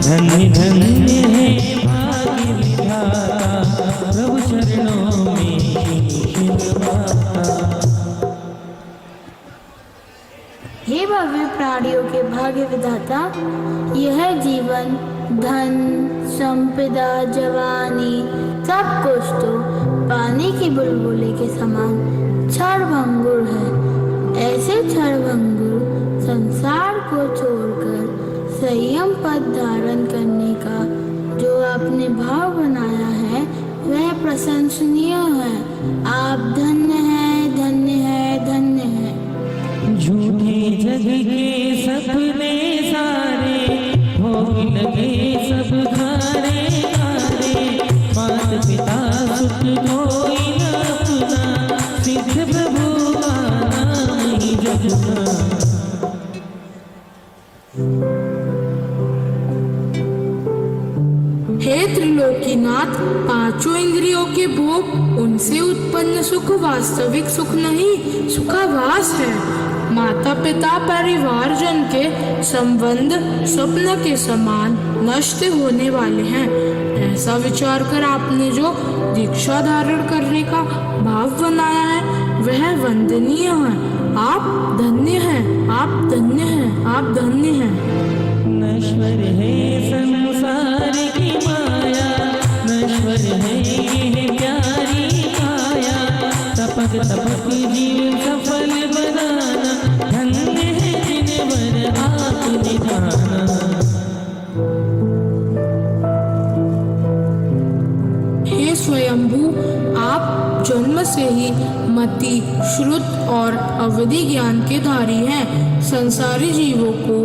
धन्य धन्य है भाग्य विधाता, प्रभु चरणों में शीश नवाता। हे भव्य प्राणियों के भाग्य विधाता, यह जीवन धन संपदा जवानी सब कुछ तो पानी की बुलबुले के समान क्षणभंगुर है। ऐसे क्षणभंगुर संसार को छोड़कर संयम पद धारण करने का जो आपने भाव बनाया है वह प्रशंसनीय है। आप धन्य हैं, धन्य हैं, धन्य हैं। झूठे जग के सपने सारे भोग लगे सब खारे खारे, मात पिता सुख कोई न अपना, सिद्ध प्रभु का नाम ही जपना। हे त्रिलोकीनाथ, पांचों इंद्रियों के भोग उनसे उत्पन्न सुख वास्तविक सुख नहीं, सुखाभास है। माता पिता परिवार जन के संबंध स्वप्न के समान नष्ट होने वाले हैं। ऐसा विचार कर आपने जो दीक्षा धारण करने का भाव बनाया है वह वंदनीय है। आप धन्य हैं, आप धन्य हैं, आप धन्य हैं। नश्वर है संसार की माया, नश्वर है ये प्यारी काया, तपक तपक जीव सफल बनाना, धन्य है जिन्हें आप निधाना। हे स्वयंभू, आप जन्म से ही मति श्रुत और अवधि ज्ञान के धारी हैं। संसारी जीवों को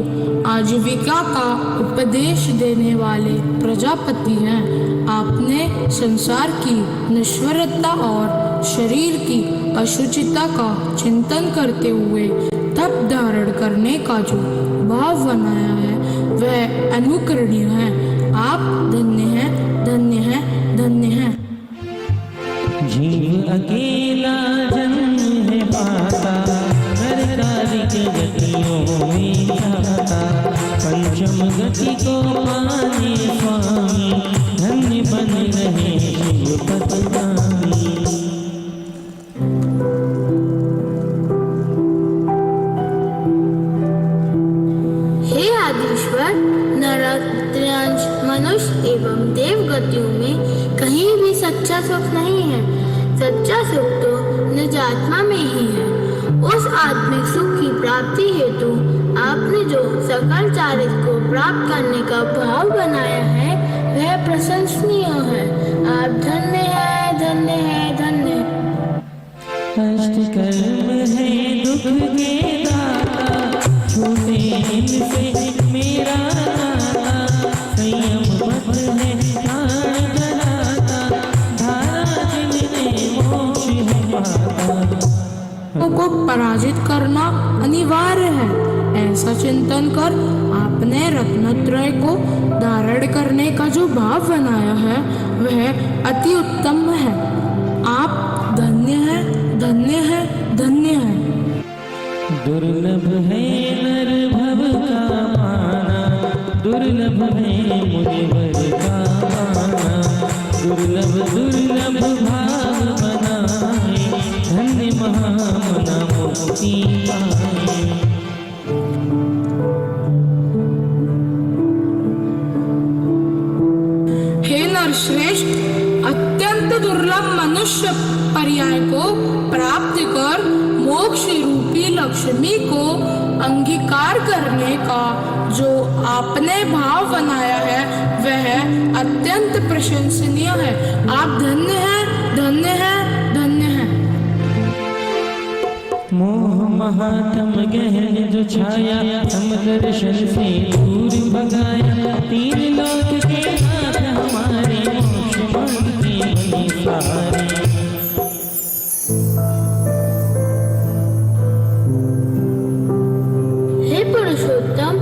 आजीविका का उपदेश देने वाले प्रजापति हैं। आपने संसार की नश्वरता और शरीर की अशुचिता का चिंतन करते हुए तप धारण करने का जो भाव बनाया है वह अनुकरणीय है। आप धन्य हैं, धन्य हैं, धन्य हैं। जीव अकेला जन्म है पाता, नरकारिक गतियों में जाता, पंचम गति को पाने स्वामी, धन्य बन रहे शिव पदगामी। हे आदिश्वर, नरक त्रयंश मनुष्य एवं देव गतियों में कहीं भी सच्चा सुख नहीं है। सच्चा सुख तो निजात्मा में ही है। उस आत्मिक सुख की प्राप्ति हेतु आपने जो सकल चारित्र को प्राप्त करने का भाव बनाया है वह प्रशंसनीय है। आप धन्य हैं, धन्य हैं, धन्य हैं। अष्टकर्म है दुख के दाता, छूटे इनसे मेरा नाता, संयम पथ है प्राण धराता, धारा जिनने मोक्ष है पाता। को पराजित करना अनिवार्य है। ऐसा चिंतन कर आपने रत्नत्रय को धारण करने का जो भाव बनाया है वह अति उत्तम है। आप धन्य हैं, धन्य हैं, धन्य हैं। दुर्लभ है नर भव का पाना, दुर्लभ है मुनिवर का पाना, दुर्लभ दुर्लभ भाव बनाए, धन्य महामना मुक्ति पाए। हे नरश्रेष्ठ, अत्यंत दुर्लभ मनुष्य पर्याय को प्राप्त कर मोक्ष रूपी लक्ष्मी को अंगीकार करने का जो आपने भाव बनाया है वह अत्यंत प्रशंसनीय है। आप धन्य हैं, धन्य हैं, धन्य हैं। मोह महातम गहन जो छाया, समदर्शन से दूर भगाया, तीन लोक के नाथ हमारे, मोक्ष मांगते बने सारे। हे पुरुषोत्तम,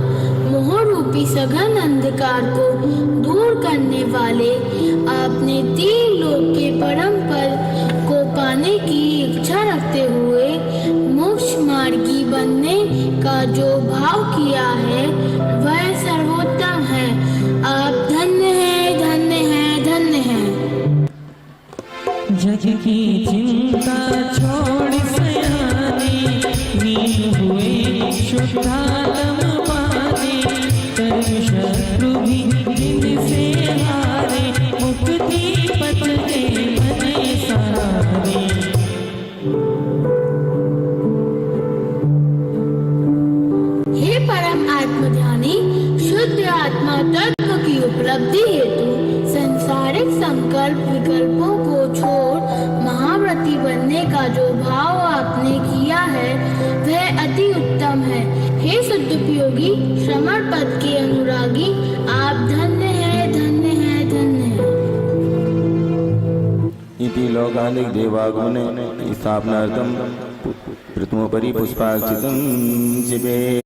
मोह रूपी सघन अंधकार को दूर करने वाले आपने तीन लोक के परम पद को पाने की इच्छा रखते हुए मोक्ष मार्गी बनने का जो भाव किया है की चिंता छोड़ सयाने, नील हुए शुद्धात्म पाने, कर्म शत्रु भी जिनसे हारे, मुक्ति पथ के बने सहारे। हे परम आत्मध्यानी, शुद्ध आत्मा तत्व की उपलब्धि हेतु संसारिक संकल्प विकल्पों को छोड़ महाव्रती बनने का जो भाव आपने किया है वह अति उत्तम है। हे सदुपयोगी श्रमण पद के अनुरागी, आप धन्य है, धन्य है, धन्य है। इति लोकालिक देवागमने स्थापनार्थं प्रथमोपरि पुष्पार्चितं शिवे।